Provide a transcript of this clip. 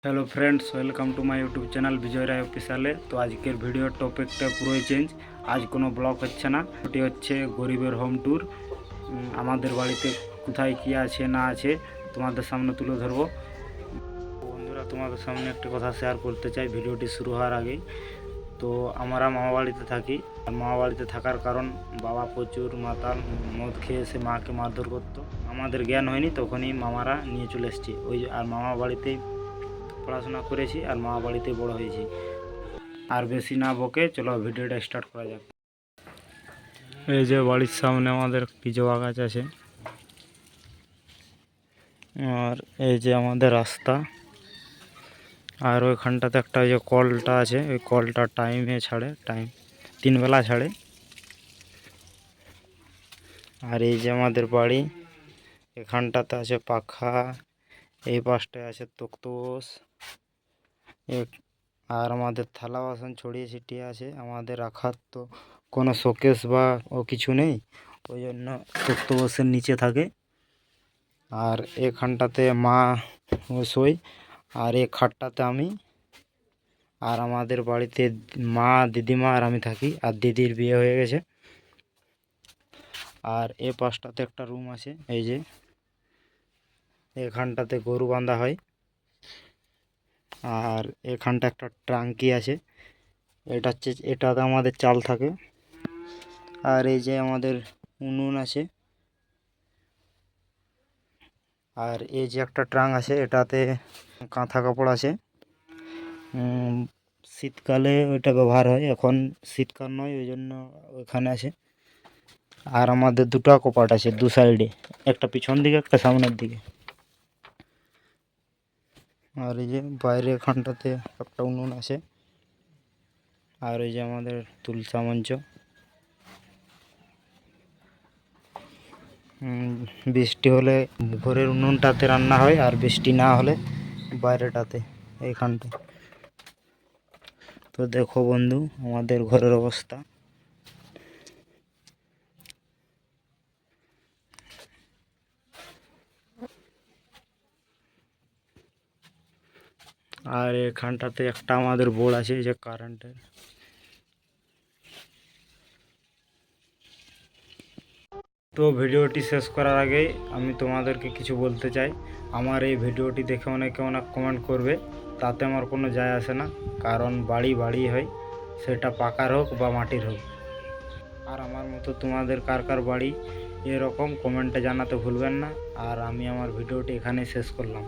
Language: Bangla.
Hello friends, welcome to my YouTube channel Bijoy Roy অফিসিয়ালে। তো আজকের ভিডিওর টপিকটা পুরোই চেঞ্জ। আজ কোনো ব্লগ হচ্ছে না, ওটি হচ্ছে গরিবের হোম ট্যুর। আমাদের বাড়িতে কোথায় কী আছে না আছে তোমাদের সামনে তুলে ধরবো। বন্ধুরা, তোমাদের সামনে একটা কথা শেয়ার করতে চাই ভিডিওটি শুরু হওয়ার আগেই। তো আমরা মামা বাড়িতে থাকি, আর মামা বাড়িতে থাকার কারণ বাবা প্রচুর মাতাল, মদ খেয়ে এসে মাকে মারধর করতো। আমাদের জ্ঞান হয়নি, তখনই মামারা নিয়ে চলে এসেছি আর মামা বাড়িতেই পড়াশোনা করেছি আর মামা বাড়িতে বড় হয়েছি। আর বেশি না বকে চলো ভিডিওটা স্টার্ট করা যাক। এই যে বাড়ির সামনে আমাদের একটি জবা গাছ আছে, আর এই যে আমাদের রাস্তা, আর ওইখানটাতে একটা যে কলটা আছে, ওই কলটা টাইমে ছাড়ে, 3 বেলা ছাড়ে। আর এই যে আমাদের বাড়ি, এখানটাতে আছে পাখা, এই পাশটায় আছে তক্তপোষ, আর আমাদের থালা বাসন ছড়িয়ে ছিটিয়ে আছে। আমাদের রাখার তো কোনো শোকেস বা কিছু নেই, ওই জন্য তক্তপোষের নিচে থাকে। আর এখানটাতে মা শোয়, আর এই খাটটাতে আমি। আর আমাদের বাড়িতে মা, দিদিমা আর আমি থাকি, আর দিদির বিয়ে হয়ে গেছে। আর এ পাশটাতে একটা রুম আছে, এই যে এখানটাতে গরু বাঁধা হয়। আর এখানটা একটা ট্যাঙ্কি আছে, এটাতে আমাদের চাল থাকে। আর এই যে আমাদের উনুন আছে। আর এই যে একটা ট্রাঙ্ক আছে, এটাতে কাঁথা কাপড় আছে। শীতকালে ওইটা ব্যবহার হয়, এখন শীতকাল নয়, ওই জন্য ওইখানে আছে। আর আমাদের দুটো কপাট আছে দু সাইডে, একটা পিছন দিকে একটা সামনের দিকে। আর এই যে বাইরে এখানটাতে একটা উনুন আছে। আর এই যে আমাদের তুলসা মঞ্চ। বৃষ্টি হলে ঘরের উনুনটাতে রান্না হয়, আর বৃষ্টি না হলে বাইরেটাতে, এইখানটায়। তো দেখো বন্ধু আমাদের ঘরের অবস্থা। আর এখানটাতে একটা আমাদের বোর্ড আছে, যে কারেন্টের। তো ভিডিওটি শেষ করার আগে আমি তোমাদেরকে কিছু বলতে চাই। আমার এই ভিডিওটি দেখে অনেকে অনেক কমেন্ট করবে, তাতে আমার কোনো যায় আসে না, কারণ বাড়ি বাড়ি হয়, সেটা পাকার হোক বা মাটির হোক। আর আমার মতো তোমাদের কার কার বাড়ি এরকম কমেন্টে জানাতে ভুলবেন না। আর আমি আমার ভিডিওটি এখানেই শেষ করলাম।